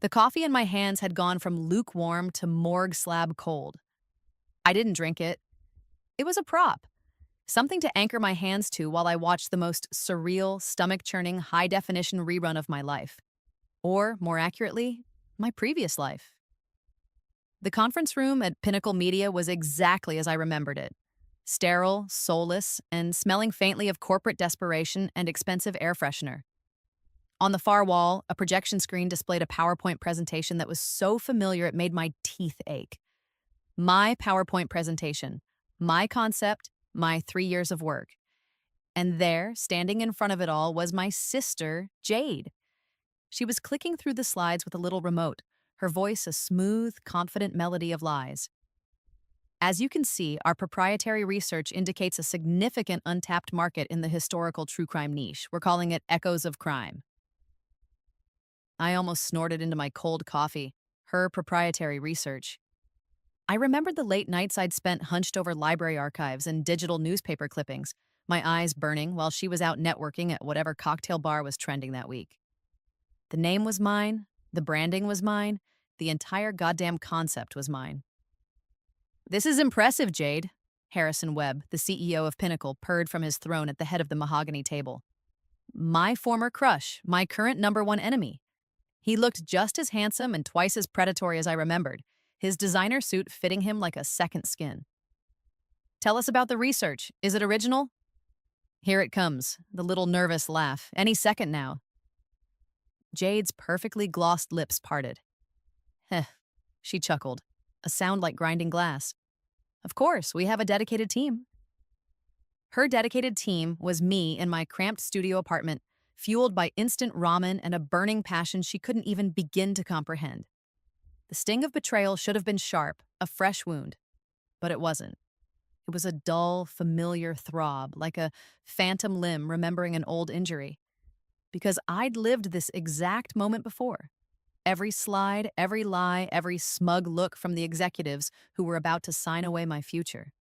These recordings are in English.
The coffee in my hands had gone from lukewarm to morgue slab cold. I didn't drink it. It was a prop, something to anchor my hands to while I watched the most surreal, stomach churning, high definition rerun of my life. Or, more accurately, my previous life. The conference room at Pinnacle Media was exactly as I remembered it: sterile, soulless, and smelling faintly of corporate desperation and expensive air freshener. On the far wall, a projection screen displayed a PowerPoint presentation that was so familiar it made my teeth ache. My PowerPoint presentation, my concept, my 3 years of work. And there, standing in front of it all, was my sister, Jade. She was clicking through the slides with a little remote, her voice a smooth, confident melody of lies. As you can see, our proprietary research indicates a significant untapped market in the historical true crime niche. We're calling it Echoes of Crime. I almost snorted into my cold coffee, her proprietary research. I remembered the late nights I'd spent hunched over library archives and digital newspaper clippings, my eyes burning while she was out networking at whatever cocktail bar was trending that week. The name was mine, the branding was mine, the entire goddamn concept was mine. "This is impressive, Jade," Harrison Webb, the CEO of Pinnacle, purred from his throne at the head of the mahogany table. My former crush, my current number one enemy. He looked just as handsome and twice as predatory as I remembered, his designer suit fitting him like a second skin. "Tell us about the research. Is it original?" "Here it comes," the little nervous laugh. "Any second now." Jade's perfectly glossed lips parted. "Heh," she chuckled, a sound like grinding glass. "Of course, we have a dedicated team." Her dedicated team was me in my cramped studio apartment, fueled by instant ramen and a burning passion she couldn't even begin to comprehend. The sting of betrayal should have been sharp, a fresh wound. But it wasn't. It was a dull, familiar throb, like a phantom limb remembering an old injury. Because I'd lived this exact moment before. Every slide, every lie, every smug look from the executives who were about to sign away my future.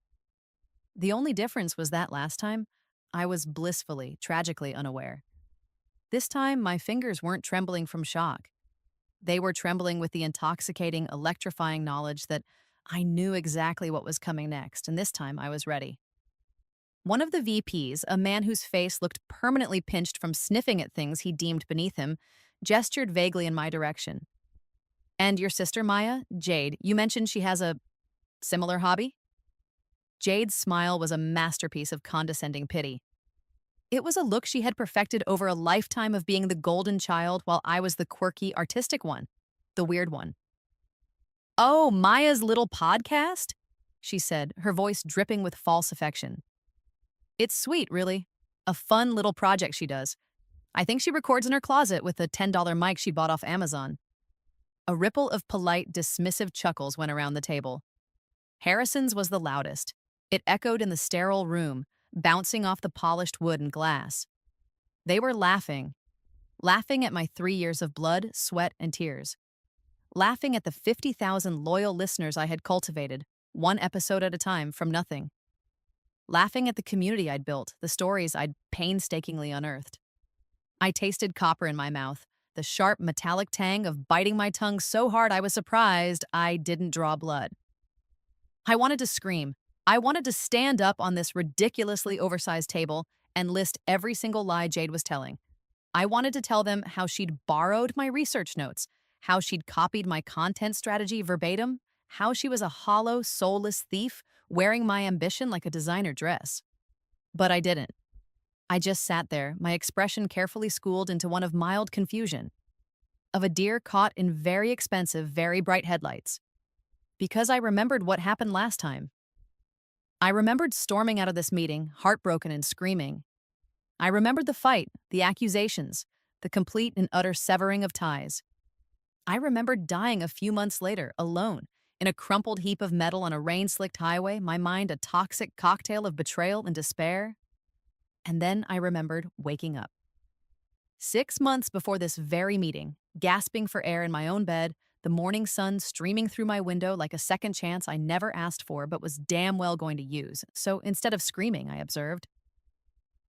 The only difference was that last time, I was blissfully, tragically unaware. This time, my fingers weren't trembling from shock. They were trembling with the intoxicating, electrifying knowledge that I knew exactly what was coming next, and this time I was ready. One of the VPs, a man whose face looked permanently pinched from sniffing at things he deemed beneath him, gestured vaguely in my direction. "And your sister, Maya, Jade, you mentioned she has a similar hobby?" Jade's smile was a masterpiece of condescending pity. It was a look she had perfected over a lifetime of being the golden child while I was the quirky, artistic one, the weird one. "Oh, Maya's little podcast?" she said, her voice dripping with false affection. "It's sweet, really. A fun little project she does. I think she records in her closet with a $10 mic she bought off Amazon." A ripple of polite, dismissive chuckles went around the table. Harrison's was the loudest. It echoed in the sterile room, bouncing off the polished wood and glass. They were laughing. Laughing at my 3 years of blood, sweat, and tears. Laughing at the 50,000 loyal listeners I had cultivated, one episode at a time, from nothing. Laughing at the community I'd built, the stories I'd painstakingly unearthed. I tasted copper in my mouth, the sharp metallic tang of biting my tongue so hard I was surprised I didn't draw blood. I wanted to scream. I wanted to stand up on this ridiculously oversized table and list every single lie Jade was telling. I wanted to tell them how she'd borrowed my research notes, how she'd copied my content strategy verbatim, how she was a hollow, soulless thief wearing my ambition like a designer dress. But I didn't. I just sat there, my expression carefully schooled into one of mild confusion, of a deer caught in very expensive, very bright headlights. Because I remembered what happened last time. I remembered storming out of this meeting, heartbroken and screaming. I remembered the fight, the accusations, the complete and utter severing of ties. I remembered dying a few months later, alone, in a crumpled heap of metal on a rain-slicked highway, my mind a toxic cocktail of betrayal and despair. And then I remembered waking up. 6 months before this very meeting, gasping for air in my own bed, the morning sun streaming through my window like a second chance I never asked for but was damn well going to use. So instead of screaming, I observed,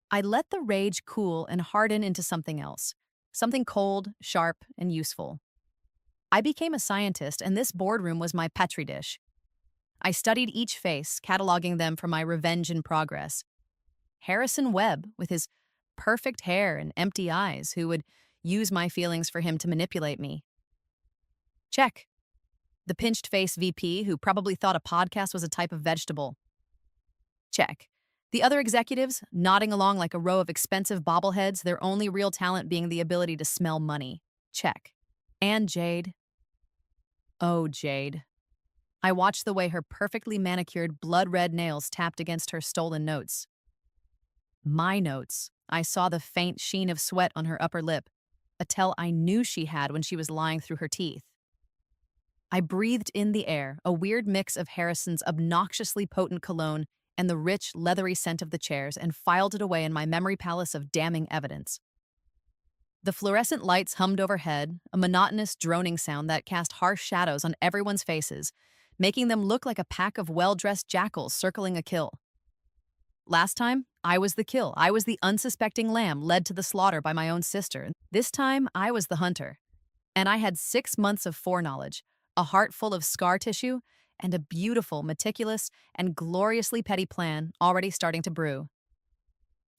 I let the rage cool and harden into something else, something cold, sharp, and useful. I became a scientist, and this boardroom was my petri dish. I studied each face, cataloging them for my revenge in progress. Harrison Webb, with his perfect hair and empty eyes, who would use my feelings for him to manipulate me. Check. The pinched face VP, who probably thought a podcast was a type of vegetable. Check. The other executives, nodding along like a row of expensive bobbleheads, their only real talent being the ability to smell money. Check. And Jade. Oh, Jade. I watched the way her perfectly manicured, blood-red nails tapped against her stolen notes. My notes. I saw the faint sheen of sweat on her upper lip, a tell I knew she had when she was lying through her teeth. I breathed in the air, a weird mix of Harrison's obnoxiously potent cologne and the rich, leathery scent of the chairs, and filed it away in my memory palace of damning evidence. The fluorescent lights hummed overhead, a monotonous, droning sound that cast harsh shadows on everyone's faces, making them look like a pack of well-dressed jackals circling a kill. Last time, I was the kill. I was the unsuspecting lamb led to the slaughter by my own sister. This time, I was the hunter. And I had 6 months of foreknowledge, a heart full of scar tissue, and a beautiful, meticulous, and gloriously petty plan already starting to brew.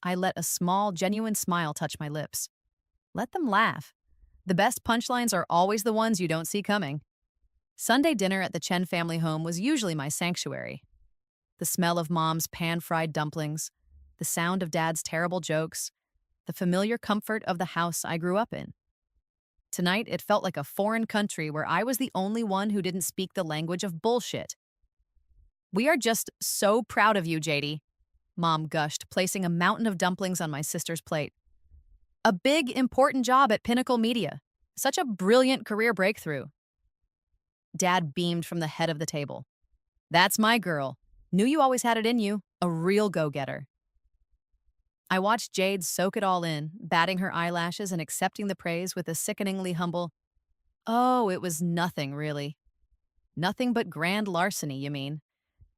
I let a small, genuine smile touch my lips. Let them laugh. The best punchlines are always the ones you don't see coming. Sunday dinner at the Chen family home was usually my sanctuary. The smell of Mom's pan-fried dumplings, the sound of Dad's terrible jokes, the familiar comfort of the house I grew up in. Tonight, it felt like a foreign country where I was the only one who didn't speak the language of bullshit. "We are just so proud of you, JD," Mom gushed, placing a mountain of dumplings on my sister's plate. "A big, important job at Pinnacle Media. Such a brilliant career breakthrough." Dad beamed from the head of the table. "That's my girl. Knew you always had it in you. A real go-getter." I watched Jade soak it all in, batting her eyelashes and accepting the praise with a sickeningly humble, "Oh, it was nothing, really." "Nothing but grand larceny, you mean?"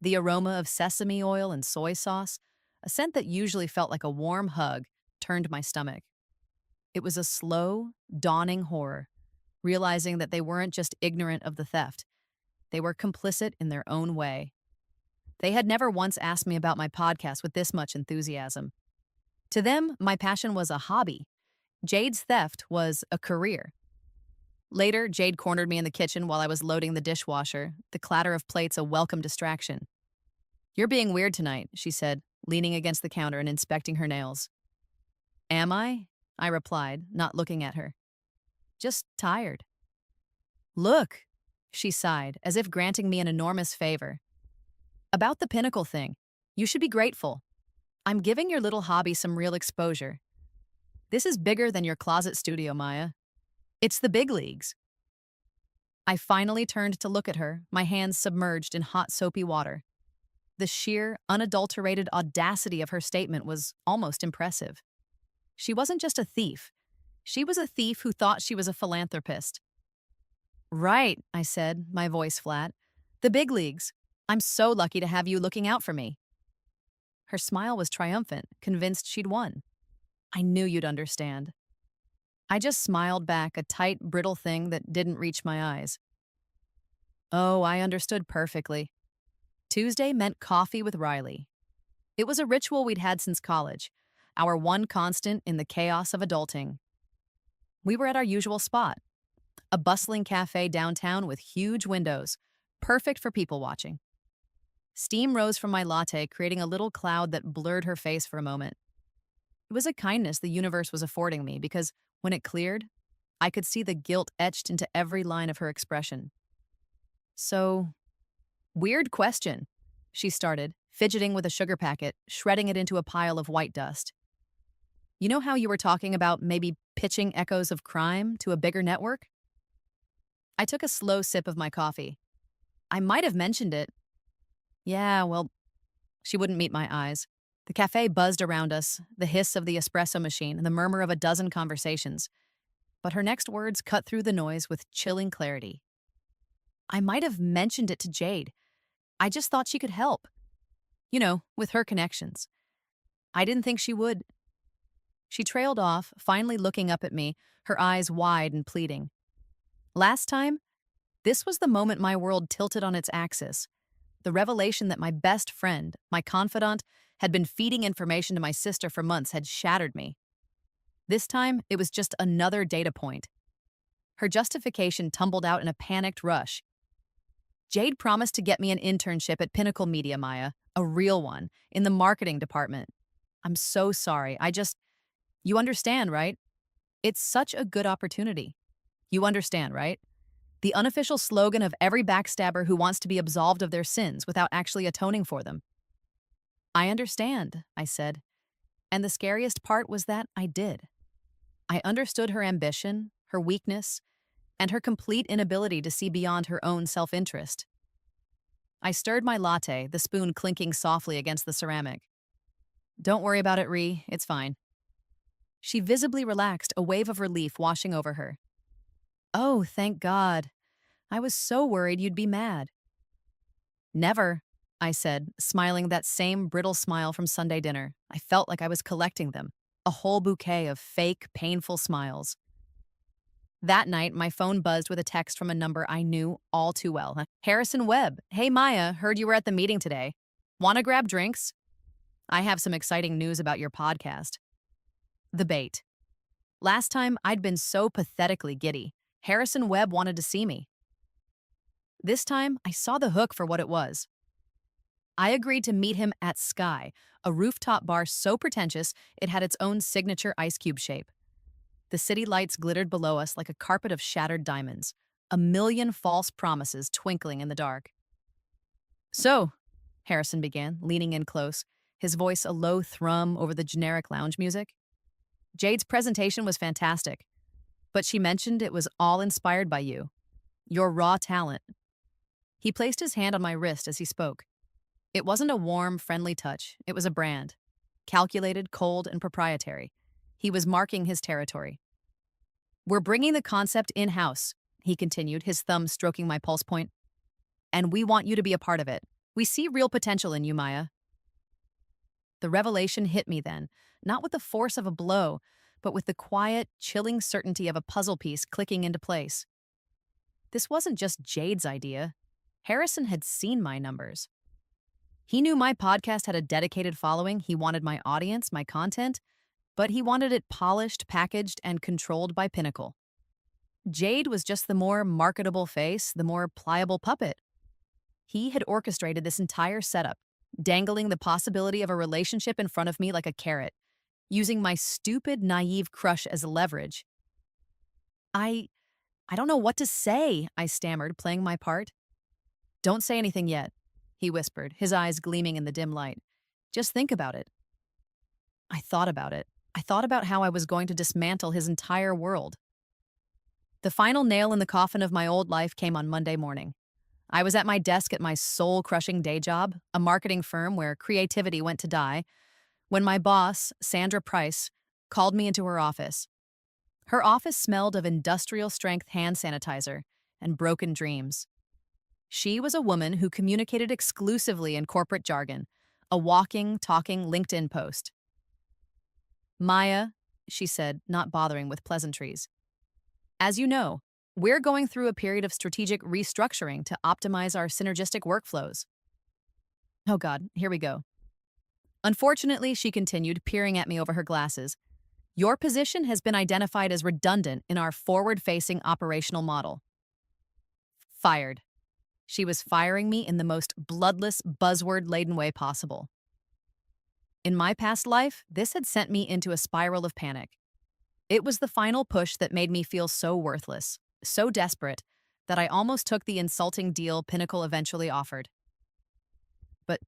The aroma of sesame oil and soy sauce, a scent that usually felt like a warm hug, turned my stomach. It was a slow, dawning horror, realizing that they weren't just ignorant of the theft. They were complicit in their own way. They had never once asked me about my podcast with this much enthusiasm. To them, my passion was a hobby. Jade's theft was a career. Later, Jade cornered me in the kitchen while I was loading the dishwasher, the clatter of plates a welcome distraction. "You're being weird tonight," she said, leaning against the counter and inspecting her nails. "Am I?" I replied, not looking at her. "Just tired." "Look," she sighed, as if granting me an enormous favor. "About the Pinnacle thing, you should be grateful. I'm giving your little hobby some real exposure. This is bigger than your closet studio, Maya. It's the big leagues." I finally turned to look at her, my hands submerged in hot, soapy water. The sheer, unadulterated audacity of her statement was almost impressive. She wasn't just a thief. She was a thief who thought she was a philanthropist. "Right," I said, my voice flat. "The big leagues. I'm so lucky to have you looking out for me." Her smile was triumphant, convinced she'd won. "I knew you'd understand." I just smiled back, a tight, brittle thing that didn't reach my eyes. Oh, I understood perfectly. Tuesday meant coffee with Riley. It was a ritual we'd had since college, our one constant in the chaos of adulting. We were at our usual spot, a bustling cafe downtown with huge windows, perfect for people watching. Steam rose from my latte, creating a little cloud that blurred her face for a moment. It was a kindness the universe was affording me because, when it cleared, I could see the guilt etched into every line of her expression. "So, weird question," she started, fidgeting with a sugar packet, shredding it into a pile of white dust. "You know how you were talking about maybe pitching Echoes of Crime to a bigger network?" I took a slow sip of my coffee. "I might have mentioned it." "Yeah, well," she wouldn't meet my eyes. The cafe buzzed around us, the hiss of the espresso machine and the murmur of a dozen conversations. But her next words cut through the noise with chilling clarity. "I might have mentioned it to Jade. I just thought she could help. You know, with her connections. I didn't think she would." She trailed off, finally looking up at me, her eyes wide and pleading. Last time, this was the moment my world tilted on its axis. The revelation that my best friend, my confidant, had been feeding information to my sister for months had shattered me. This time, it was just another data point. Her justification tumbled out in a panicked rush. Jade promised to get me an internship at Pinnacle Media, Maya, a real one, in the marketing department. I'm so sorry. You understand, right? It's such a good opportunity. You understand, right? The unofficial slogan of every backstabber who wants to be absolved of their sins without actually atoning for them. I understand, I said. And the scariest part was that I did. I understood her ambition, her weakness, and her complete inability to see beyond her own self-interest. I stirred my latte, the spoon clinking softly against the ceramic. Don't worry about it, Ree. It's fine. She visibly relaxed, a wave of relief washing over her. Oh, thank God. I was so worried you'd be mad. Never, I said, smiling that same brittle smile from Sunday dinner. I felt like I was collecting them, a whole bouquet of fake, painful smiles. That night, my phone buzzed with a text from a number I knew all too well. Harrison Webb. Hey, Maya, heard you were at the meeting today. Want to grab drinks? I have some exciting news about your podcast. The bait. Last time, I'd been so pathetically giddy. Harrison Webb wanted to see me. This time, I saw the hook for what it was. I agreed to meet him at Sky, a rooftop bar so pretentious it had its own signature ice cube shape. The city lights glittered below us like a carpet of shattered diamonds, a million false promises twinkling in the dark. So, Harrison began, leaning in close, his voice a low thrum over the generic lounge music. Jade's presentation was fantastic, but she mentioned it was all inspired by you, your raw talent. He placed his hand on my wrist as he spoke. It wasn't a warm, friendly touch. It was a brand. Calculated, cold, and proprietary. He was marking his territory. We're bringing the concept in-house, he continued, his thumb stroking my pulse point. And we want you to be a part of it. We see real potential in you, Maya. The revelation hit me then, not with the force of a blow, but with the quiet, chilling certainty of a puzzle piece clicking into place. This wasn't just Jade's idea. Harrison had seen my numbers. He knew my podcast had a dedicated following. He wanted my audience, my content, but he wanted it polished, packaged, and controlled by Pinnacle. Jade was just the more marketable face, the more pliable puppet. He had orchestrated this entire setup, dangling the possibility of a relationship in front of me like a carrot, using my stupid, naive crush as leverage. I don't know what to say, I stammered, playing my part. Don't say anything yet, he whispered, his eyes gleaming in the dim light. Just think about it. I thought about it. I thought about how I was going to dismantle his entire world. The final nail in the coffin of my old life came on Monday morning. I was at my desk at my soul-crushing day job, a marketing firm where creativity went to die, when my boss, Sandra Price, called me into her office. Her office smelled of industrial-strength hand sanitizer and broken dreams. She was a woman who communicated exclusively in corporate jargon, a walking, talking LinkedIn post. Maya, she said, not bothering with pleasantries. As you know, we're going through a period of strategic restructuring to optimize our synergistic workflows. Oh God, here we go. Unfortunately, she continued, peering at me over her glasses, your position has been identified as redundant in our forward-facing operational model. Fired. She was firing me in the most bloodless, buzzword-laden way possible. In my past life, this had sent me into a spiral of panic. It was the final push that made me feel so worthless, so desperate, that I almost took the insulting deal Pinnacle eventually offered. But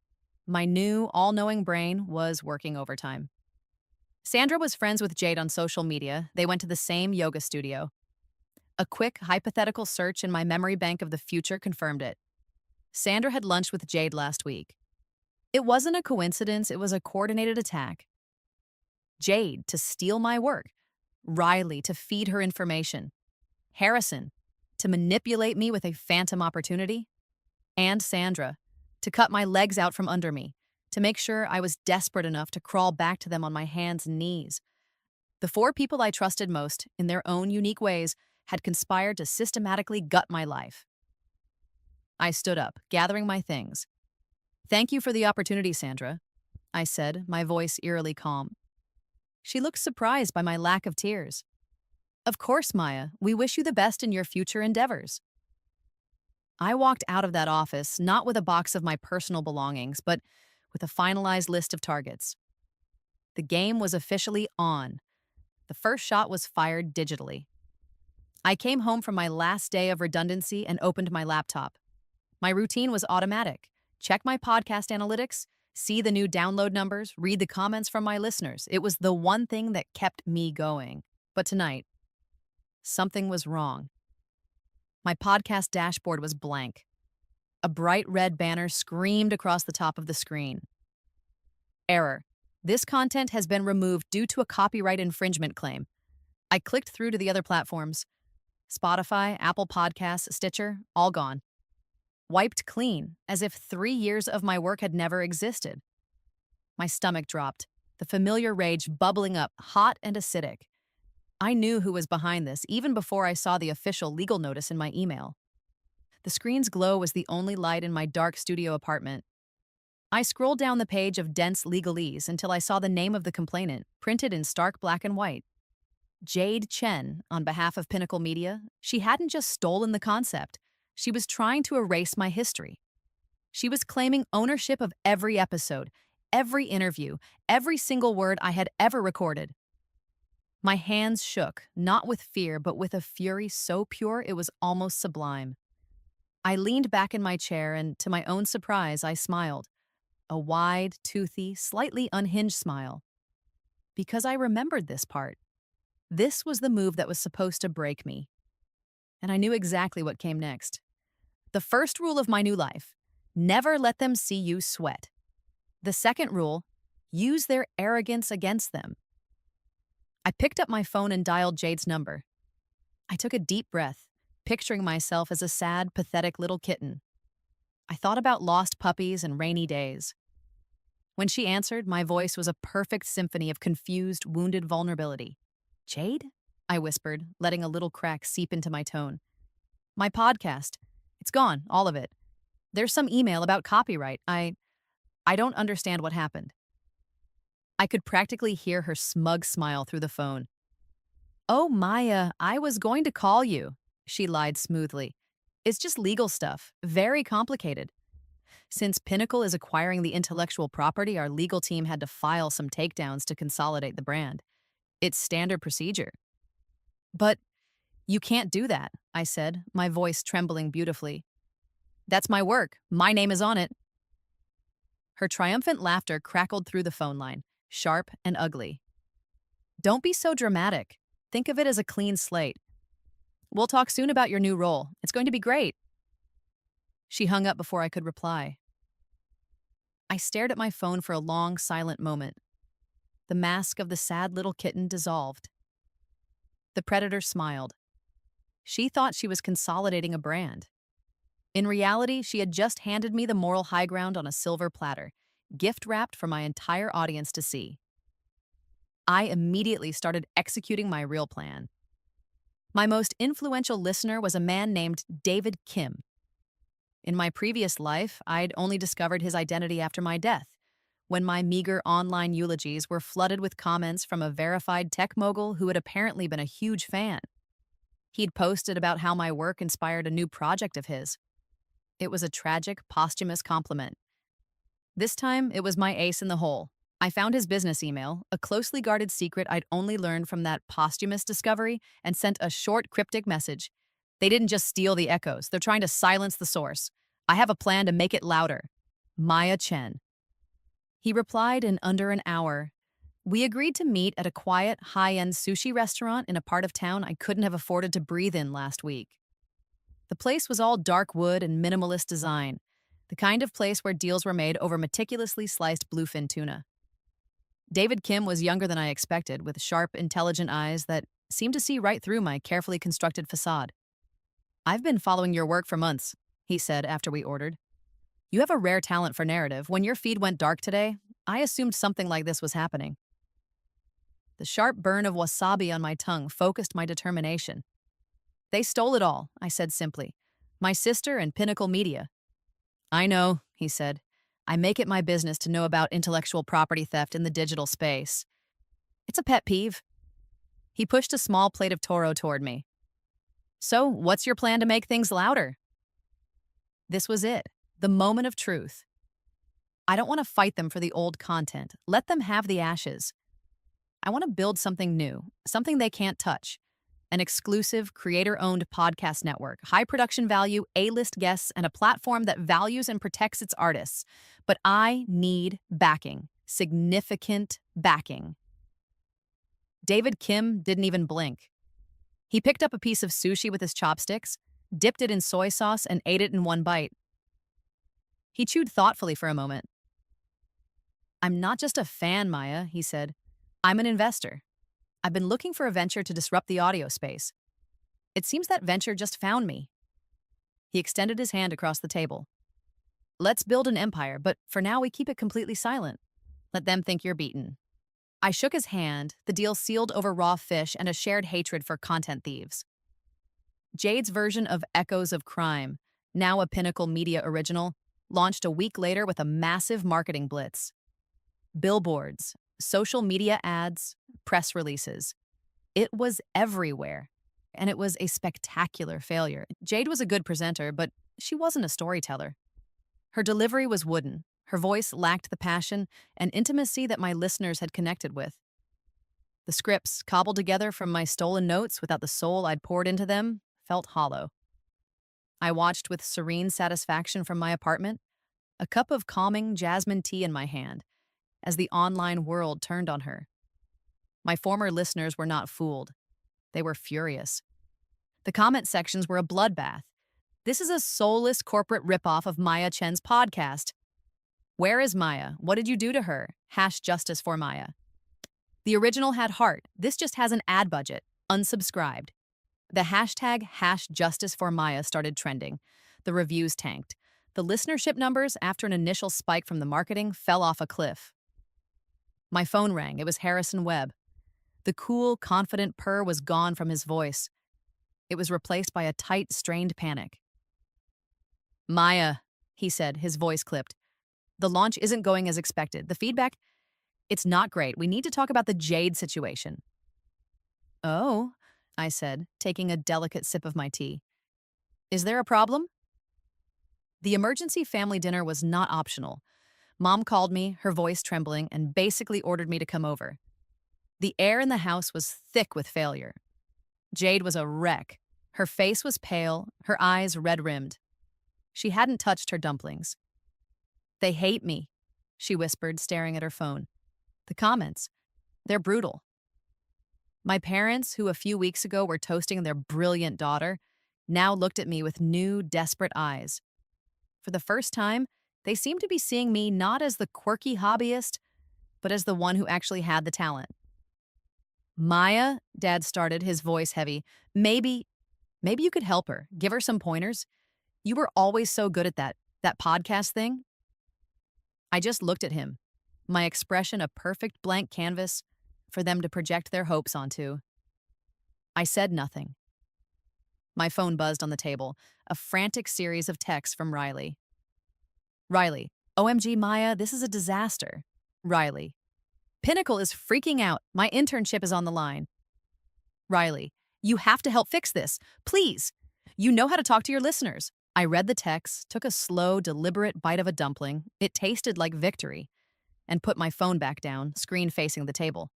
my new, all-knowing brain was working overtime. Sandra was friends with Jade on social media. They went to the same yoga studio. A quick, hypothetical search in my memory bank of the future confirmed it. Sandra had lunched with Jade last week. It wasn't a coincidence, it was a coordinated attack. Jade to steal my work. Riley to feed her information. Harrison to manipulate me with a phantom opportunity. And Sandra to cut my legs out from under me, to make sure I was desperate enough to crawl back to them on my hands and knees. The four people I trusted most, in their own unique ways, had conspired to systematically gut my life. I stood up, gathering my things. "Thank you for the opportunity, Sandra," I said, my voice eerily calm. She looked surprised by my lack of tears. "Of course, Maya. We wish you the best in your future endeavors." I walked out of that office not with a box of my personal belongings, but with a finalized list of targets. The game was officially on. The first shot was fired digitally. I came home from my last day of redundancy and opened my laptop. My routine was automatic. Check my podcast analytics, see the new download numbers, read the comments from my listeners. It was the one thing that kept me going. But tonight, something was wrong. My podcast dashboard was blank. A bright red banner screamed across the top of the screen. "Error. This content has been removed due to a copyright infringement claim." I clicked through to the other platforms. Spotify, Apple Podcasts, Stitcher, all gone. Wiped clean, as if 3 years of my work had never existed. My stomach dropped, the familiar rage bubbling up, hot and acidic. I knew who was behind this even before I saw the official legal notice in my email. The screen's glow was the only light in my dark studio apartment. I scrolled down the page of dense legalese until I saw the name of the complainant, printed in stark black and white. Jade Chen, on behalf of Pinnacle Media. She hadn't just stolen the concept. She was trying to erase my history. She was claiming ownership of every episode, every interview, every single word I had ever recorded. My hands shook, not with fear, but with a fury so pure it was almost sublime. I leaned back in my chair and, to my own surprise, I smiled. A wide, toothy, slightly unhinged smile. Because I remembered this part. This was the move that was supposed to break me. And I knew exactly what came next. The first rule of my new life: never let them see you sweat. The second rule: use their arrogance against them. I picked up my phone and dialed Jade's number. I took a deep breath, picturing myself as a sad, pathetic little kitten. I thought about lost puppies and rainy days. When she answered, my voice was a perfect symphony of confused, wounded vulnerability. "Jade?" I whispered, letting a little crack seep into my tone. "My podcast. It's gone, all of it. There's some email about copyright. I don't understand what happened." I could practically hear her smug smile through the phone. "Oh, Maya, I was going to call you," she lied smoothly. "It's just legal stuff, very complicated. Since Pinnacle is acquiring the intellectual property, our legal team had to file some takedowns to consolidate the brand. It's standard procedure." "But you can't do that," I said, my voice trembling beautifully. "That's my work. My name is on it." Her triumphant laughter crackled through the phone line, sharp and ugly. "Don't be so dramatic. Think of it as a clean slate. We'll talk soon about your new role. It's going to be great." She hung up before I could reply. I stared at my phone for a long, silent moment. The mask of the sad little kitten dissolved. The predator smiled. She thought she was consolidating a brand. In reality, she had just handed me the moral high ground on a silver platter, gift-wrapped for my entire audience to see. I immediately started executing my real plan. My most influential listener was a man named David Kim. In my previous life, I'd only discovered his identity after my death, when my meager online eulogies were flooded with comments from a verified tech mogul who had apparently been a huge fan. He'd posted about how my work inspired a new project of his. It was a tragic, posthumous compliment. This time, it was my ace in the hole. I found his business email, a closely guarded secret I'd only learned from that posthumous discovery, and sent a short, cryptic message. "They didn't just steal the echoes. They're trying to silence the source. I have a plan to make it louder. Maya Chen." He replied in under an hour. We agreed to meet at a quiet, high-end sushi restaurant in a part of town I couldn't have afforded to breathe in last week. The place was all dark wood and minimalist design, the kind of place where deals were made over meticulously sliced bluefin tuna. David Kim was younger than I expected, with sharp, intelligent eyes that seemed to see right through my carefully constructed facade. "I've been following your work for months," he said after we ordered. "You have a rare talent for narrative. When your feed went dark today, I assumed something like this was happening." The sharp burn of wasabi on my tongue focused my determination. They stole it all, I said simply. My sister and Pinnacle Media. I know, he said. I make it my business to know about intellectual property theft in the digital space. It's a pet peeve. He pushed a small plate of Toro toward me. So, what's your plan to make things louder? This was it, the moment of truth. I don't want to fight them for the old content. Let them have the ashes. I want to build something new, something they can't touch. An exclusive, creator-owned podcast network, high production value, A-list guests, and a platform that values and protects its artists. But I need backing, significant backing. David Kim didn't even blink. He picked up a piece of sushi with his chopsticks, dipped it in soy sauce, and ate it in one bite. He chewed thoughtfully for a moment. I'm not just a fan, Maya, he said. I'm an investor. I've been looking for a venture to disrupt the audio space. It seems that venture just found me. He extended his hand across the table. Let's build an empire, but for now we keep it completely silent. Let them think you're beaten. I shook his hand, the deal sealed over raw fish and a shared hatred for content thieves. Jade's version of Echoes of Crime, now a Pinnacle Media original, launched a week later with a massive marketing blitz. Billboards, social media ads, press releases. It was everywhere, and it was a spectacular failure. Jade was a good presenter, but she wasn't a storyteller. Her delivery was wooden. Her voice lacked the passion and intimacy that my listeners had connected with. The scripts, cobbled together from my stolen notes without the soul I'd poured into them, felt hollow. I watched with serene satisfaction from my apartment, a cup of calming jasmine tea in my hand, as the online world turned on her. My former listeners were not fooled. They were furious. The comment sections were a bloodbath. This is a soulless corporate ripoff of Maya Chen's podcast. Where is Maya? What did you do to her? #Justice for Maya. The original had heart. This just has an ad budget. Unsubscribed. The hashtag #Justice for Maya started trending. The reviews tanked. The listenership numbers, after an initial spike from the marketing, fell off a cliff. My phone rang. It was Harrison Webb. The cool, confident purr was gone from his voice. It was replaced by a tight, strained panic. Maya, he said, his voice clipped. The launch isn't going as expected. The feedback, it's not great. We need to talk about the Jade situation. Oh, I said, taking a delicate sip of my tea. Is there a problem? The emergency family dinner was not optional. Mom called me, her voice trembling, and basically ordered me to come over. The air in the house was thick with failure. Jade was a wreck. Her face was pale, her eyes red-rimmed. She hadn't touched her dumplings. They hate me, she whispered, staring at her phone. The comments, they're brutal. My parents, who a few weeks ago were toasting their brilliant daughter, now looked at me with new, desperate eyes. For the first time, they seemed to be seeing me not as the quirky hobbyist, but as the one who actually had the talent. Maya, Dad started, his voice heavy. Maybe you could help her. Give her some pointers. You were always so good at that podcast thing. I just looked at him, my expression a perfect blank canvas for them to project their hopes onto. I said nothing. My phone buzzed on the table, a frantic series of texts from Riley. Riley, OMG Maya, this is a disaster. Riley, Pinnacle is freaking out. My internship is on the line. Riley, you have to help fix this. Please. You know how to talk to your listeners. I read the text, took a slow, deliberate bite of a dumpling. It tasted like victory, and put my phone back down, screen facing the table.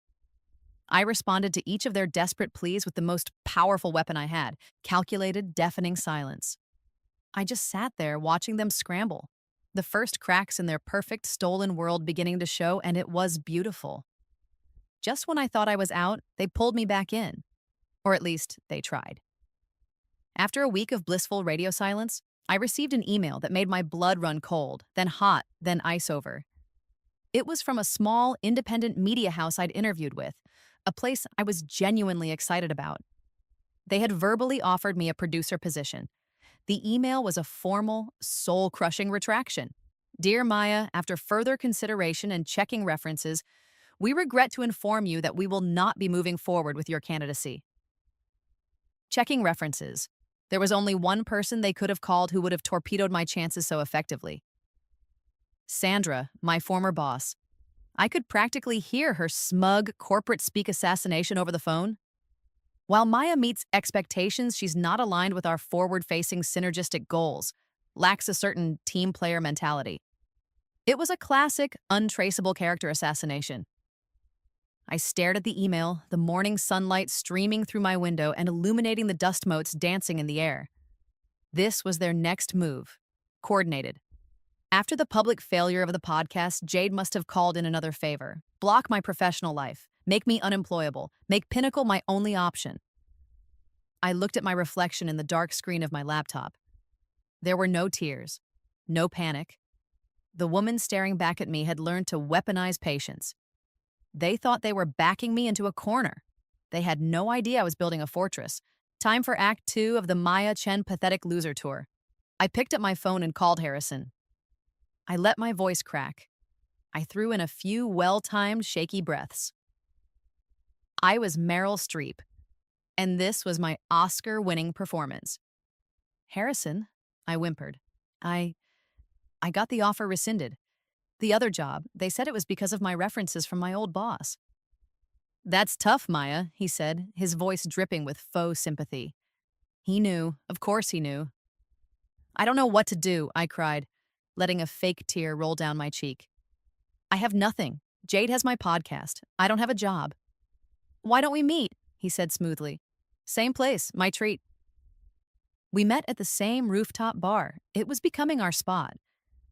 I responded to each of their desperate pleas with the most powerful weapon I had, calculated, deafening silence. I just sat there watching them scramble, the first cracks in their perfect, stolen world beginning to show, and it was beautiful. Just when I thought I was out, they pulled me back in. Or at least, they tried. After a week of blissful radio silence, I received an email that made my blood run cold, then hot, then ice over. It was from a small, independent media house I'd interviewed with, a place I was genuinely excited about. They had verbally offered me a producer position. The email was a formal, soul-crushing retraction. Dear Maya, after further consideration and checking references, we regret to inform you that we will not be moving forward with your candidacy. Checking references. There was only one person they could have called who would have torpedoed my chances so effectively. Sandra, my former boss. I could practically hear her smug corporate speak assassination over the phone. While Maya meets expectations, she's not aligned with our forward-facing synergistic goals, lacks a certain team player mentality. It was a classic, untraceable character assassination. I stared at the email, the morning sunlight streaming through my window and illuminating the dust motes dancing in the air. This was their next move. Coordinated. After the public failure of the podcast, Jade must have called in another favor. Block my professional life. Make me unemployable. Make Pinnacle my only option. I looked at my reflection in the dark screen of my laptop. There were no tears. No panic. The woman staring back at me had learned to weaponize patience. They thought they were backing me into a corner. They had no idea I was building a fortress. Time for Act 2 of the Maya Chen Pathetic Loser Tour. I picked up my phone and called Harrison. I let my voice crack. I threw in a few well-timed, shaky breaths. I was Meryl Streep, and this was my Oscar-winning performance. Harrison, I whimpered. I got the offer rescinded. The other job, they said it was because of my references from my old boss. That's tough, Maya, he said, his voice dripping with faux sympathy. He knew. Of course he knew. I don't know what to do, I cried, letting a fake tear roll down my cheek. I have nothing. Jade has my podcast. I don't have a job. Why don't we meet? He said smoothly. Same place, my treat. We met at the same rooftop bar. It was becoming our spot,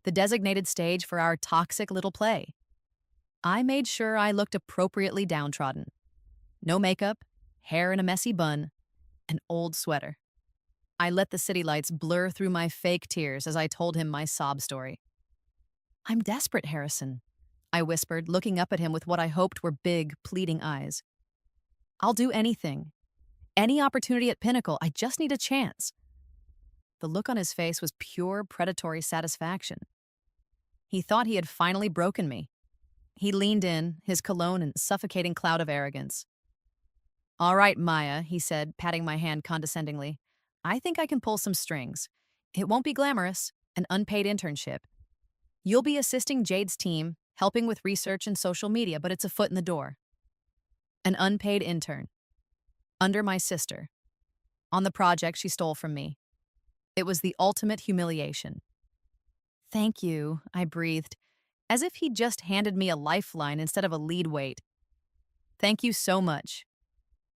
the designated stage for our toxic little play. I made sure I looked appropriately downtrodden. No makeup, hair in a messy bun, an old sweater. I let the city lights blur through my fake tears as I told him my sob story. I'm desperate, Harrison, I whispered, looking up at him with what I hoped were big, pleading eyes. I'll do anything. Any opportunity at Pinnacle, I just need a chance. The look on his face was pure predatory satisfaction. He thought he had finally broken me. He leaned in, his cologne in suffocating cloud of arrogance. All right, Maya, he said, patting my hand condescendingly. I think I can pull some strings. It won't be glamorous, an unpaid internship. You'll be assisting Jade's team, helping with research and social media, but it's a foot in the door. An unpaid intern. Under my sister. On the project she stole from me. It was the ultimate humiliation. Thank you, I breathed, as if he'd just handed me a lifeline instead of a lead weight. Thank you so much.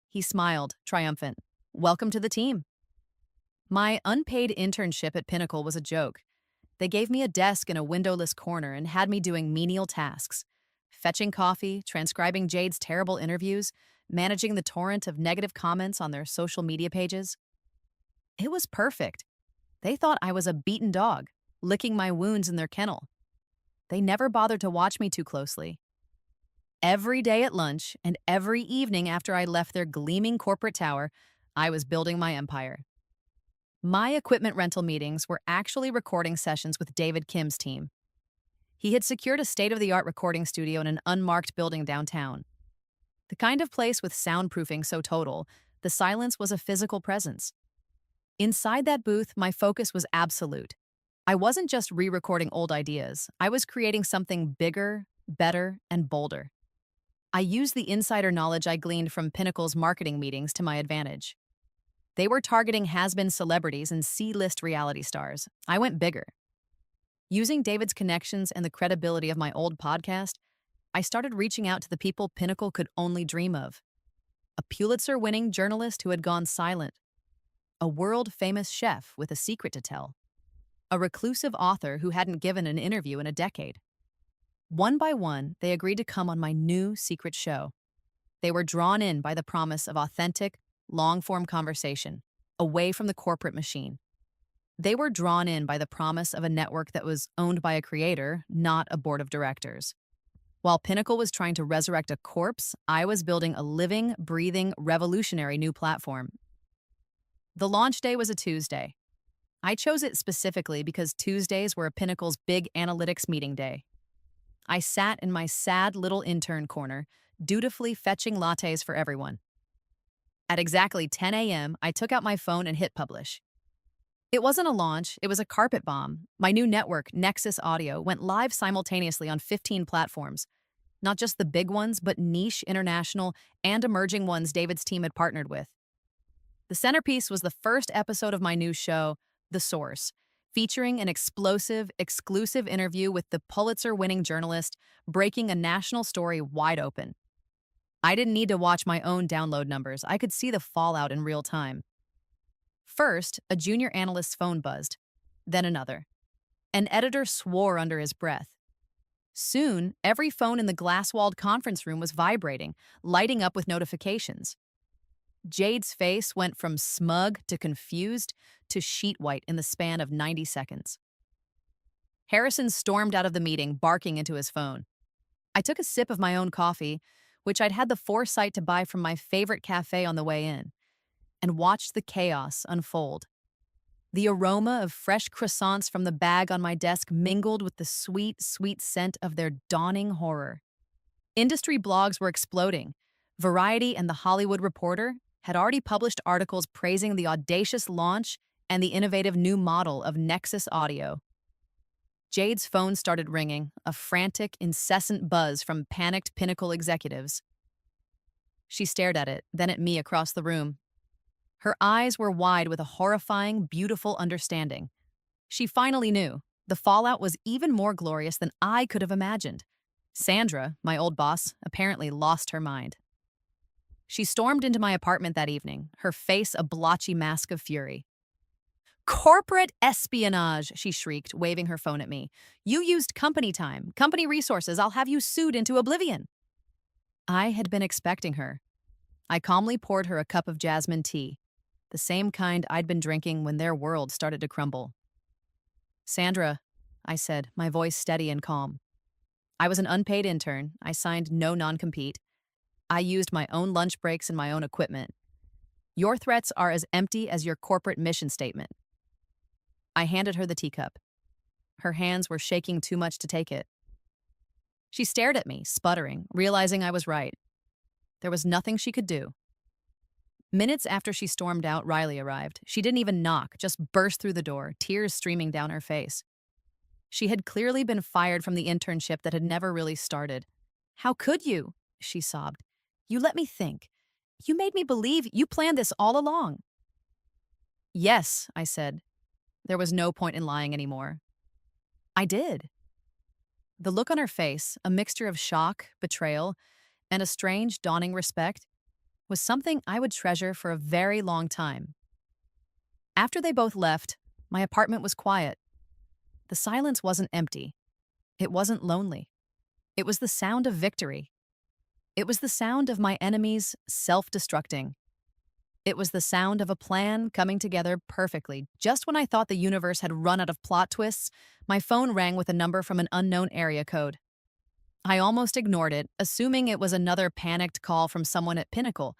He smiled, triumphant. Welcome to the team. My unpaid internship at Pinnacle was a joke. They gave me a desk in a windowless corner and had me doing menial tasks. Fetching coffee, transcribing Jade's terrible interviews, managing the torrent of negative comments on their social media pages. It was perfect. They thought I was a beaten dog, licking my wounds in their kennel. They never bothered to watch me too closely. Every day at lunch and every evening after I left their gleaming corporate tower, I was building my empire. My equipment rental meetings were actually recording sessions with David Kim's team. He had secured a state-of-the-art recording studio in an unmarked building downtown. The kind of place with soundproofing so total, the silence was a physical presence. Inside that booth, my focus was absolute. I wasn't just re-recording old ideas. I was creating something bigger, better, and bolder. I used the insider knowledge I gleaned from Pinnacle's marketing meetings to my advantage. They were targeting has-been celebrities and C-list reality stars. I went bigger. Using David's connections and the credibility of my old podcast, I started reaching out to the people Pinnacle could only dream of. A Pulitzer-winning journalist who had gone silent. A world-famous chef with a secret to tell. A reclusive author who hadn't given an interview in a decade. One by one, they agreed to come on my new secret show. They were drawn in by the promise of authentic, long-form conversation, away from the corporate machine. They were drawn in by the promise of a network that was owned by a creator, not a board of directors. While Pinnacle was trying to resurrect a corpse, I was building a living, breathing, revolutionary new platform. The launch day was a Tuesday. I chose it specifically because Tuesdays were Pinnacle's big analytics meeting day. I sat in my sad little intern corner, dutifully fetching lattes for everyone. At exactly 10 a.m., I took out my phone and hit publish. It wasn't a launch, it was a carpet bomb. My new network, Nexus Audio, went live simultaneously on 15 platforms. Not just the big ones, but niche, international, and emerging ones David's team had partnered with. The centerpiece was the first episode of my new show, The Source, featuring an explosive, exclusive interview with the Pulitzer-winning journalist, breaking a national story wide open. I didn't need to watch my own download numbers. I could see the fallout in real time. First, a junior analyst's phone buzzed, then another. An editor swore under his breath. Soon, every phone in the glass-walled conference room was vibrating, lighting up with notifications. Jade's face went from smug to confused to sheet white in the span of 90 seconds. Harrison stormed out of the meeting, barking into his phone. I took a sip of my own coffee, which I'd had the foresight to buy from my favorite cafe on the way in, and watched the chaos unfold. The aroma of fresh croissants from the bag on my desk mingled with the sweet, sweet scent of their dawning horror. Industry blogs were exploding. Variety and The Hollywood Reporter had already published articles praising the audacious launch and the innovative new model of Nexus Audio. Jade's phone started ringing, a frantic, incessant buzz from panicked Pinnacle executives. She stared at it, then at me across the room. Her eyes were wide with a horrifying, beautiful understanding. She finally knew. The fallout was even more glorious than I could have imagined. Sandra, my old boss, apparently lost her mind. She stormed into my apartment that evening, her face a blotchy mask of fury. "Corporate espionage," she shrieked, waving her phone at me. "You used company time, company resources. I'll have you sued into oblivion." I had been expecting her. I calmly poured her a cup of jasmine tea, the same kind I'd been drinking when their world started to crumble. "Sandra," I said, my voice steady and calm. "I was an unpaid intern. I signed no non-compete. I used my own lunch breaks and my own equipment. Your threats are as empty as your corporate mission statement." I handed her the teacup. Her hands were shaking too much to take it. She stared at me, sputtering, realizing I was right. There was nothing she could do. Minutes after she stormed out, Riley arrived. She didn't even knock, just burst through the door, tears streaming down her face. She had clearly been fired from the internship that had never really started. "How could you?" she sobbed. "You let me think. You made me believe you planned this all along." "Yes," I said. There was no point in lying anymore. "I did." The look on her face, a mixture of shock, betrayal, and a strange, dawning respect, was something I would treasure for a very long time. After they both left, my apartment was quiet. The silence wasn't empty. It wasn't lonely. It was the sound of victory. It was the sound of my enemies self-destructing. It was the sound of a plan coming together perfectly. Just when I thought the universe had run out of plot twists, my phone rang with a number from an unknown area code. I almost ignored it, assuming it was another panicked call from someone at Pinnacle,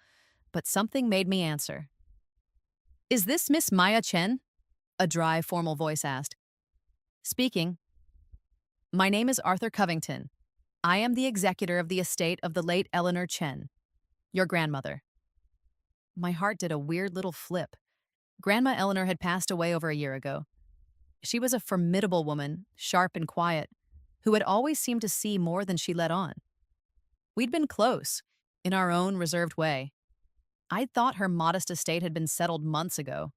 but something made me answer. "Is this Miss Maya Chen?" a dry, formal voice asked. "Speaking." "My name is Arthur Covington. I am the executor of the estate of the late Eleanor Chen, your grandmother." My heart did a weird little flip. Grandma Eleanor had passed away over a year ago. She was a formidable woman, sharp and quiet, who had always seemed to see more than she let on. We'd been close, in our own reserved way. I'd thought her modest estate had been settled months ago.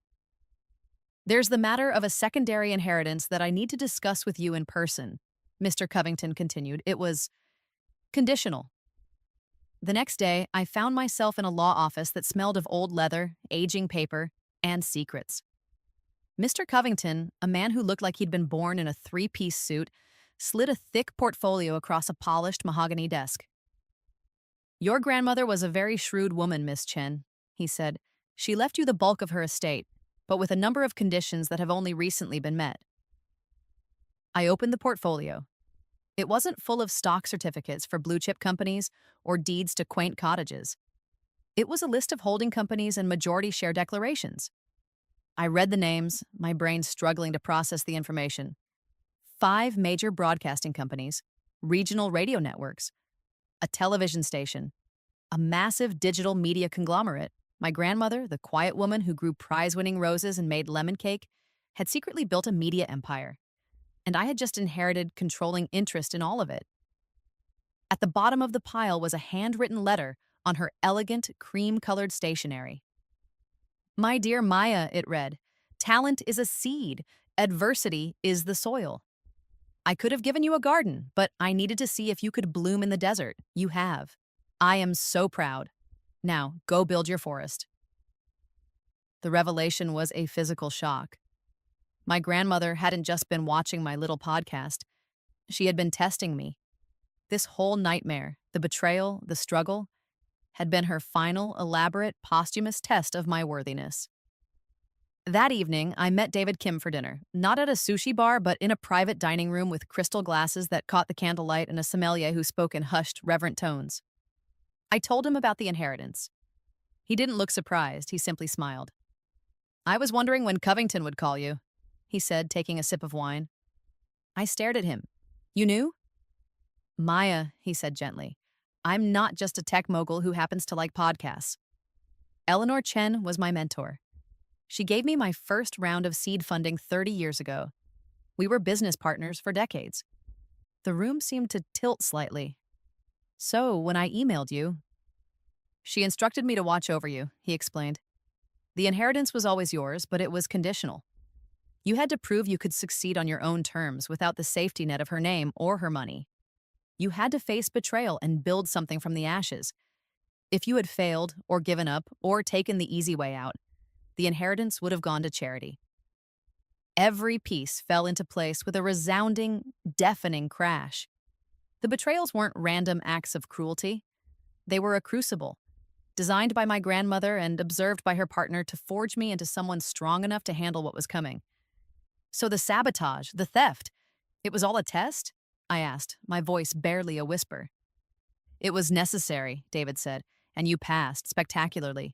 "There's the matter of a secondary inheritance that I need to discuss with you in person," Mr. Covington continued. "It was conditional." The next day, I found myself in a law office that smelled of old leather, aging paper, and secrets. Mr. Covington, a man who looked like he'd been born in a three-piece suit, slid a thick portfolio across a polished mahogany desk. "Your grandmother was a very shrewd woman, Miss Chen," he said. "She left you the bulk of her estate, but with a number of conditions that have only recently been met." I opened the portfolio. It wasn't full of stock certificates for blue-chip companies or deeds to quaint cottages. It was a list of holding companies and majority share declarations. I read the names, my brain struggling to process the information. 5 major broadcasting companies, regional radio networks, a television station, a massive digital media conglomerate, My grandmother, the quiet woman who grew prize-winning roses and made lemon cake, had secretly built a media empire, and I had just inherited controlling interest in all of it. At the bottom of the pile was a handwritten letter on her elegant, cream-colored stationery. My dear Maya, it read, talent is a seed, adversity is the soil. I could have given you a garden, but I needed to see if you could bloom in the desert. You have. I am so proud. Now, go build your forest. The revelation was a physical shock. My grandmother hadn't just been watching my little podcast. She had been testing me. This whole nightmare, the betrayal, the struggle, had been her final, elaborate, posthumous test of my worthiness. That evening, I met David Kim for dinner, not at a sushi bar, but in a private dining room with crystal glasses that caught the candlelight and a sommelier who spoke in hushed, reverent tones. I told him about the inheritance. He didn't look surprised, he simply smiled. I was wondering when Covington would call you, he said, taking a sip of wine. I stared at him. You knew? Maya, he said gently, I'm not just a tech mogul who happens to like podcasts. Eleanor Chen was my mentor. She gave me my first round of seed funding 30 years ago. We were business partners for decades. The room seemed to tilt slightly. So, when I emailed you, she instructed me to watch over you, he explained. The inheritance was always yours, but it was conditional. You had to prove you could succeed on your own terms without the safety net of her name or her money. You had to face betrayal and build something from the ashes. If you had failed, or given up, or taken the easy way out, the inheritance would have gone to charity. Every piece fell into place with a resounding, deafening crash. The betrayals weren't random acts of cruelty. They were a crucible, designed by my grandmother and observed by her partner to forge me into someone strong enough to handle what was coming. So the sabotage, the theft, it was all a test? I asked, my voice barely a whisper. It was necessary, David said, and you passed spectacularly.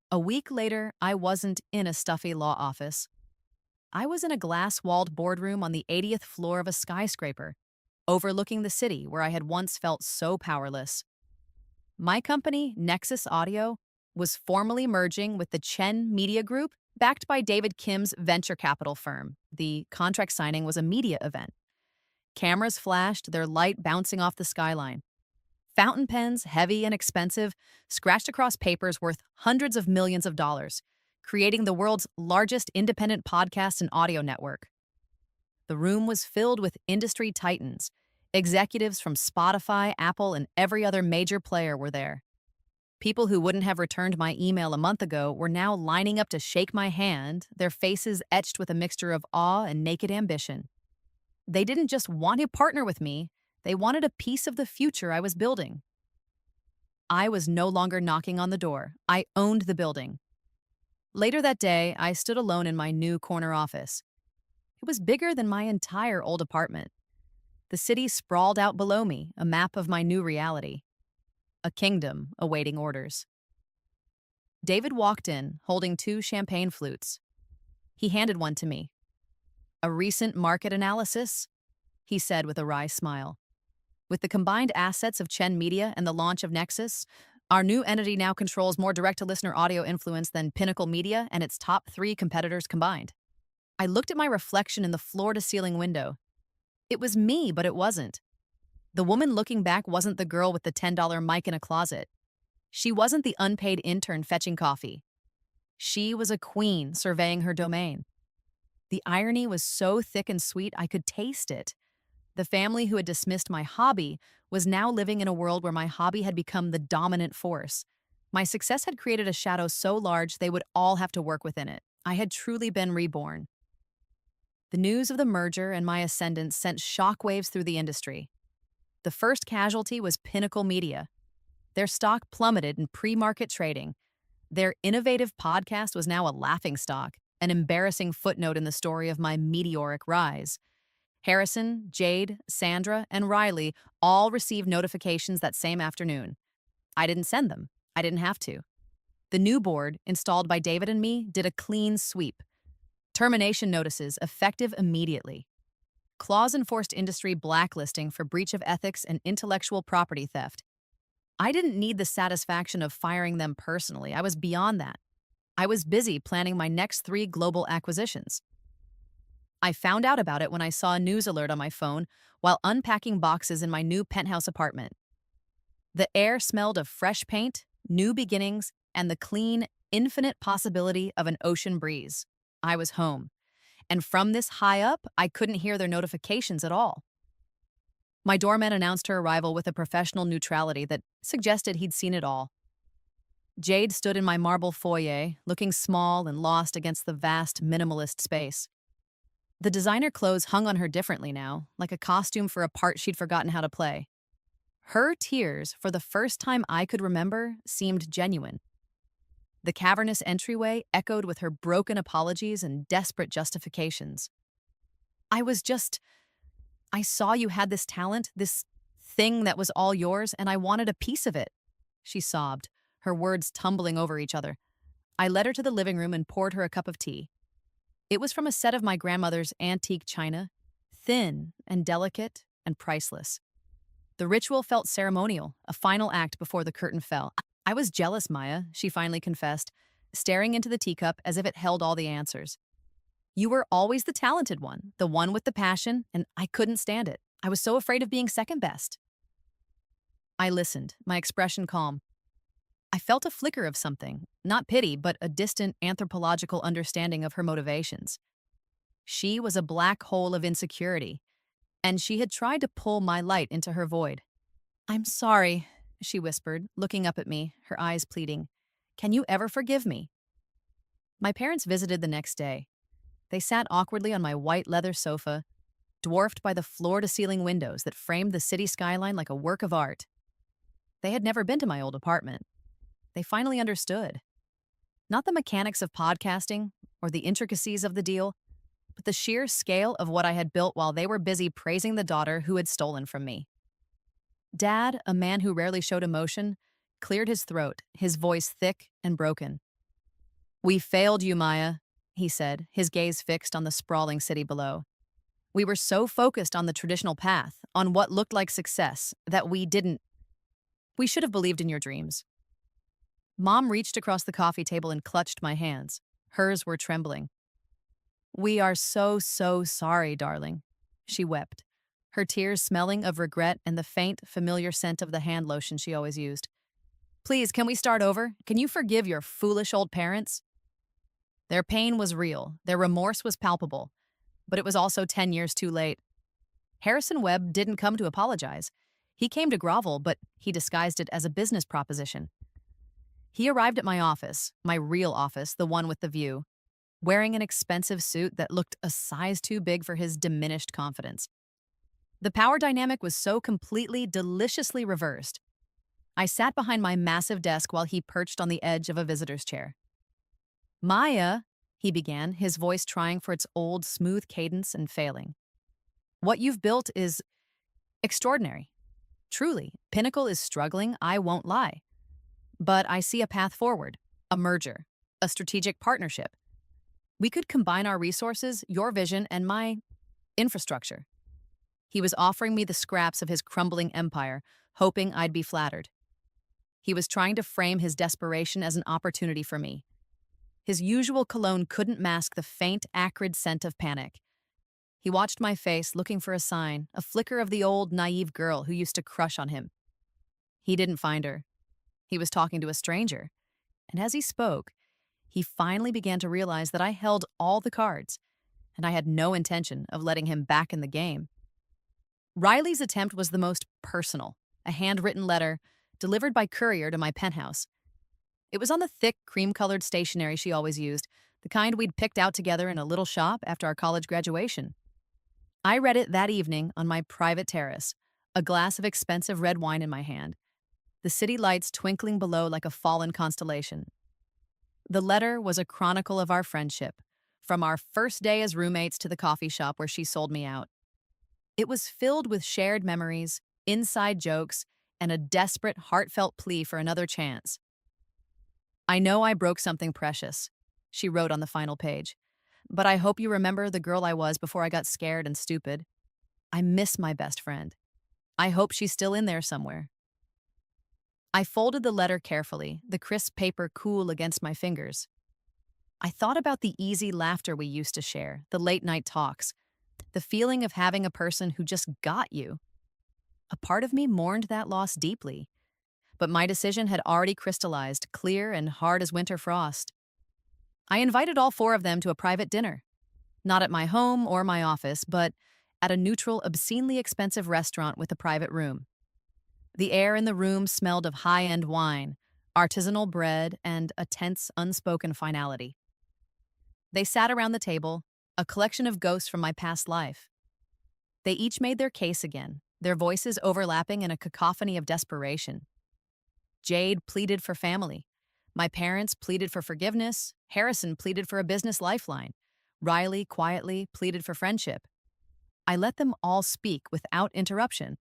A week later, I wasn't in a stuffy law office. I was in a glass-walled boardroom on the 80th floor of a skyscraper, overlooking the city where I had once felt so powerless. My company, Nexus Audio, was formally merging with the Chen Media Group, backed by David Kim's venture capital firm. The contract signing was a media event. Cameras flashed, their light bouncing off the skyline. Fountain pens, heavy and expensive, scratched across papers worth hundreds of millions of dollars, creating the world's largest independent podcast and audio network. The room was filled with industry titans. Executives from Spotify, Apple, and every other major player were there. People who wouldn't have returned my email a month ago were now lining up to shake my hand, their faces etched with a mixture of awe and naked ambition. They didn't just want to partner with me, they wanted a piece of the future I was building. I was no longer knocking on the door. I owned the building. Later that day, I stood alone in my new corner office. It was bigger than my entire old apartment. The city sprawled out below me, a map of my new reality. A kingdom awaiting orders. David walked in, holding 2 champagne flutes. He handed one to me. A recent market analysis, he said with a wry smile. With the combined assets of Chen Media and the launch of Nexus, our new entity now controls more direct-to-listener audio influence than Pinnacle Media and its top 3 competitors combined. I looked at my reflection in the floor-to-ceiling window. It was me, but it wasn't. The woman looking back wasn't the girl with the $10 mic in a closet. She wasn't the unpaid intern fetching coffee. She was a queen surveying her domain. The irony was so thick and sweet I could taste it. The family who had dismissed my hobby was now living in a world where my hobby had become the dominant force. My success had created a shadow so large they would all have to work within it. I had truly been reborn. The news of the merger and my ascendance sent shockwaves through the industry. The first casualty was Pinnacle Media. Their stock plummeted in pre-market trading. Their innovative podcast was now a laughingstock, an embarrassing footnote in the story of my meteoric rise. Harrison, Jade, Sandra, and Riley all received notifications that same afternoon. I didn't send them. I didn't have to. The new board, installed by David and me, did a clean sweep. Termination notices effective immediately. Clause enforced industry blacklisting for breach of ethics and intellectual property theft. I didn't need the satisfaction of firing them personally. I was beyond that. I was busy planning my next 3 global acquisitions. I found out about it when I saw a news alert on my phone while unpacking boxes in my new penthouse apartment. The air smelled of fresh paint, new beginnings, and the clean, infinite possibility of an ocean breeze. I was home. And from this high up, I couldn't hear their notifications at all. My doorman announced her arrival with a professional neutrality that suggested he'd seen it all. Jade stood in my marble foyer, looking small and lost against the vast, minimalist space. The designer clothes hung on her differently now, like a costume for a part she'd forgotten how to play. Her tears, for the first time I could remember, seemed genuine. The cavernous entryway echoed with her broken apologies and desperate justifications. I was just, I saw you had this talent, this thing that was all yours, and I wanted a piece of it. She sobbed, her words tumbling over each other. I led her to the living room and poured her a cup of tea. It was from a set of my grandmother's antique china, thin and delicate and priceless. The ritual felt ceremonial, a final act before the curtain fell. I was jealous, Maya, she finally confessed, staring into the teacup as if it held all the answers. You were always the talented one, the one with the passion, and I couldn't stand it. I was so afraid of being second best. I listened, my expression calm. I felt a flicker of something, not pity, but a distant anthropological understanding of her motivations. She was a black hole of insecurity, and she had tried to pull my light into her void. I'm sorry, she whispered, looking up at me, her eyes pleading. Can you ever forgive me? My parents visited the next day. They sat awkwardly on my white leather sofa, dwarfed by the floor-to-ceiling windows that framed the city skyline like a work of art. They had never been to my old apartment. They finally understood. Not the mechanics of podcasting or the intricacies of the deal, but the sheer scale of what I had built while they were busy praising the daughter who had stolen from me. Dad, a man who rarely showed emotion, cleared his throat, his voice thick and broken. We failed you, Maya, he said, his gaze fixed on the sprawling city below. We were so focused on the traditional path, on what looked like success, that we didn't. We should have believed in your dreams. Mom reached across the coffee table and clutched my hands. Hers were trembling. We are so, so sorry, darling, she wept, her tears smelling of regret and the faint, familiar scent of the hand lotion she always used. Please, can we start over? Can you forgive your foolish old parents? Their pain was real, their remorse was palpable, but it was also 10 years too late. Harrison Webb didn't come to apologize. He came to grovel, but he disguised it as a business proposition. He arrived at my office, my real office, the one with the view, wearing an expensive suit that looked a size too big for his diminished confidence. The power dynamic was so completely, deliciously reversed. I sat behind my massive desk while he perched on the edge of a visitor's chair. Maya, he began, his voice trying for its old, smooth cadence and failing. What you've built is extraordinary. Truly, Pinnacle is struggling, I won't lie. But I see a path forward, a merger, a strategic partnership. We could combine our resources, your vision, and my infrastructure. He was offering me the scraps of his crumbling empire, hoping I'd be flattered. He was trying to frame his desperation as an opportunity for me. His usual cologne couldn't mask the faint, acrid scent of panic. He watched my face, looking for a sign, a flicker of the old, naive girl who used to crush on him. He didn't find her. He was talking to a stranger. And as he spoke, he finally began to realize that I held all the cards, and I had no intention of letting him back in the game. Riley's attempt was the most personal, a handwritten letter delivered by courier to my penthouse. It was on the thick, cream-colored stationery she always used, the kind we'd picked out together in a little shop after our college graduation. I read it that evening on my private terrace, a glass of expensive red wine in my hand, the city lights twinkling below like a fallen constellation. The letter was a chronicle of our friendship, from our first day as roommates to the coffee shop where she sold me out. It was filled with shared memories, inside jokes, and a desperate, heartfelt plea for another chance. I know I broke something precious, she wrote on the final page, but I hope you remember the girl I was before I got scared and stupid. I miss my best friend. I hope she's still in there somewhere. I folded the letter carefully, the crisp paper cool against my fingers. I thought about the easy laughter we used to share, the late night talks, the feeling of having a person who just got you. A part of me mourned that loss deeply, but my decision had already crystallized, clear and hard as winter frost. I invited all four of them to a private dinner, not at my home or my office, but at a neutral, obscenely expensive restaurant with a private room. The air in the room smelled of high-end wine, artisanal bread, and a tense, unspoken finality. They sat around the table, a collection of ghosts from my past life. They each made their case again, their voices overlapping in a cacophony of desperation. Jade pleaded for family. My parents pleaded for forgiveness. Harrison pleaded for a business lifeline. Riley quietly pleaded for friendship. I let them all speak without interruption.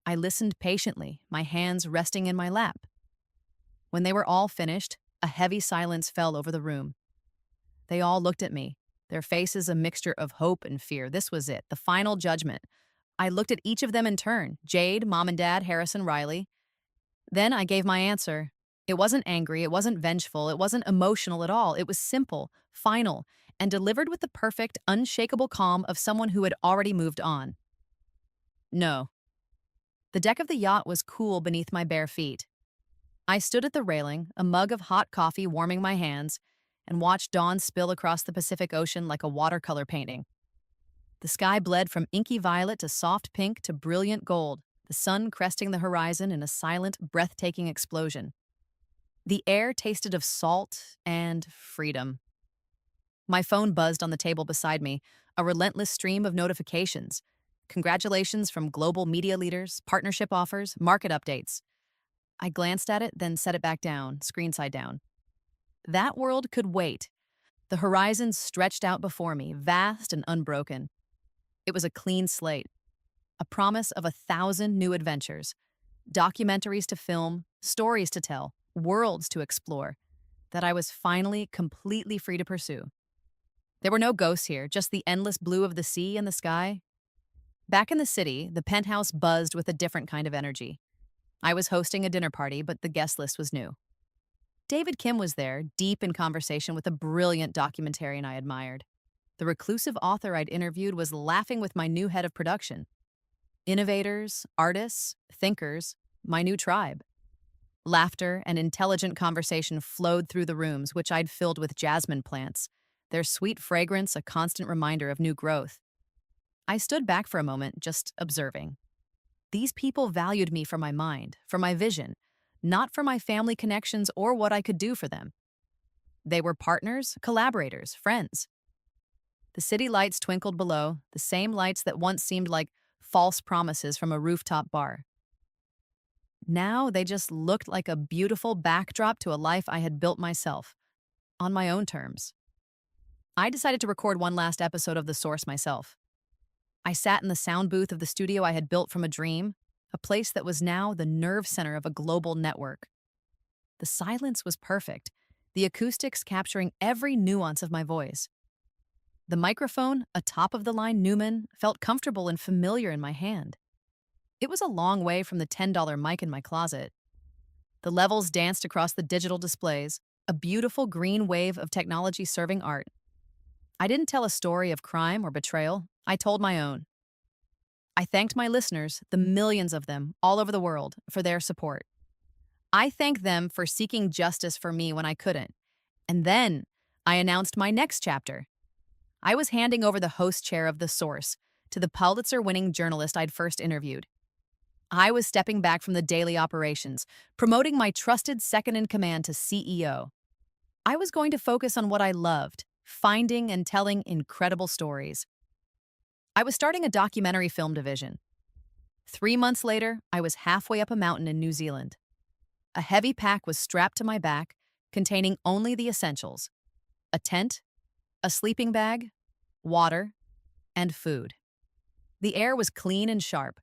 I listened patiently, my hands resting in my lap. When they were all finished, a heavy silence fell over the room. They all looked at me, their faces a mixture of hope and fear. This was it, the final judgment. I looked at each of them in turn, Jade, Mom and Dad, Harrison, Riley. Then I gave my answer. It wasn't angry, it wasn't vengeful, it wasn't emotional at all. It was simple, final, and delivered with the perfect, unshakable calm of someone who had already moved on. No. The deck of the yacht was cool beneath my bare feet. I stood at the railing, a mug of hot coffee warming my hands, and watched dawn spill across the Pacific Ocean like a watercolor painting. The sky bled from inky violet to soft pink to brilliant gold, the sun cresting the horizon in a silent, breathtaking explosion. The air tasted of salt and freedom. My phone buzzed on the table beside me, a relentless stream of notifications. Congratulations from global media leaders, partnership offers, market updates. I glanced at it, then set it back down, screen side down. That world could wait. The horizon stretched out before me, vast and unbroken. It was a clean slate, a promise of 1,000 new adventures, documentaries to film, stories to tell, worlds to explore, that I was finally completely free to pursue. There were no ghosts here, just the endless blue of the sea and the sky. Back in the city, the penthouse buzzed with a different kind of energy. I was hosting a dinner party, but the guest list was new. David Kim was there, deep in conversation with a brilliant documentarian I admired. The reclusive author I'd interviewed was laughing with my new head of production. Innovators, artists, thinkers, my new tribe. Laughter and intelligent conversation flowed through the rooms, which I'd filled with jasmine plants, their sweet fragrance a constant reminder of new growth. I stood back for a moment, just observing. These people valued me for my mind, for my vision, not for my family connections or what I could do for them. They were partners, collaborators, friends. The city lights twinkled below, the same lights that once seemed like false promises from a rooftop bar. Now they just looked like a beautiful backdrop to a life I had built myself, on my own terms. I decided to record one last episode of The Source myself. I sat in the sound booth of the studio I had built from a dream, a place that was now the nerve center of a global network. The silence was perfect, the acoustics capturing every nuance of my voice. The microphone, a top-of-the-line Neumann, felt comfortable and familiar in my hand. It was a long way from the $10 mic in my closet. The levels danced across the digital displays, a beautiful green wave of technology serving art. I didn't tell a story of crime or betrayal. I told my own. I thanked my listeners, the millions of them, all over the world, for their support. I thanked them for seeking justice for me when I couldn't. And then I announced my next chapter. I was handing over the host chair of The Source to the Pulitzer-winning journalist I'd first interviewed. I was stepping back from the daily operations, promoting my trusted second-in-command to CEO. I was going to focus on what I loved, finding and telling incredible stories. I was starting a documentary film division. 3 months later, I was halfway up a mountain in New Zealand. A heavy pack was strapped to my back, containing only the essentials: a tent, a sleeping bag, water, and food. The air was clean and sharp,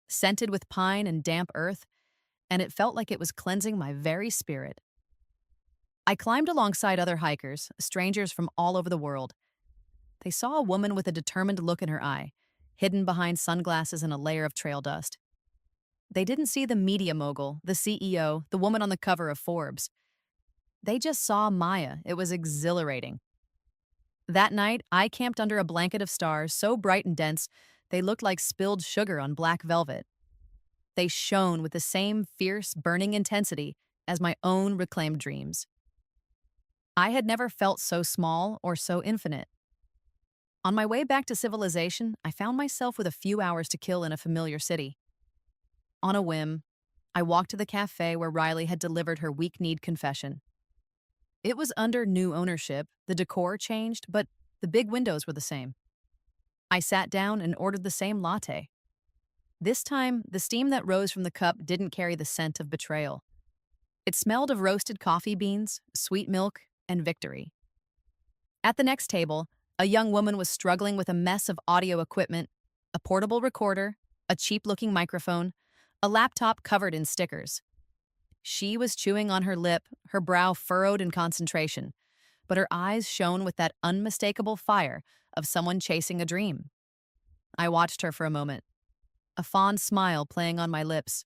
scented with pine and damp earth, and it felt like it was cleansing my very spirit. I climbed alongside other hikers, strangers from all over the world. They saw a woman with a determined look in her eye, hidden behind sunglasses and a layer of trail dust. They didn't see the media mogul, the CEO, the woman on the cover of Forbes. They just saw Maya. It was exhilarating. That night, I camped under a blanket of stars so bright and dense, they looked like spilled sugar on black velvet. They shone with the same fierce, burning intensity as my own reclaimed dreams. I had never felt so small or so infinite. On my way back to civilization, I found myself with a few hours to kill in a familiar city. On a whim, I walked to the cafe where Riley had delivered her weak-kneed confession. It was under new ownership, the decor changed, but the big windows were the same. I sat down and ordered the same latte. This time, the steam that rose from the cup didn't carry the scent of betrayal. It smelled of roasted coffee beans, sweet milk, and victory. At the next table, a young woman was struggling with a mess of audio equipment, a portable recorder, a cheap-looking microphone, a laptop covered in stickers. She was chewing on her lip, her brow furrowed in concentration, but her eyes shone with that unmistakable fire of someone chasing a dream. I watched her for a moment, a fond smile playing on my lips.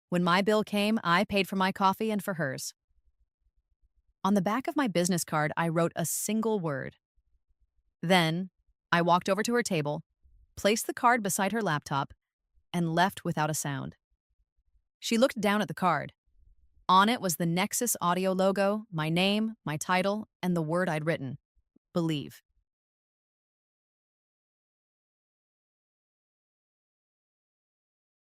When my bill came, I paid for my coffee and for hers. On the back of my business card, I wrote a single word. Then, I walked over to her table, placed the card beside her laptop, and left without a sound. She looked down at the card. On it was the Nexus Audio logo, my name, my title, and the word I'd written: believe.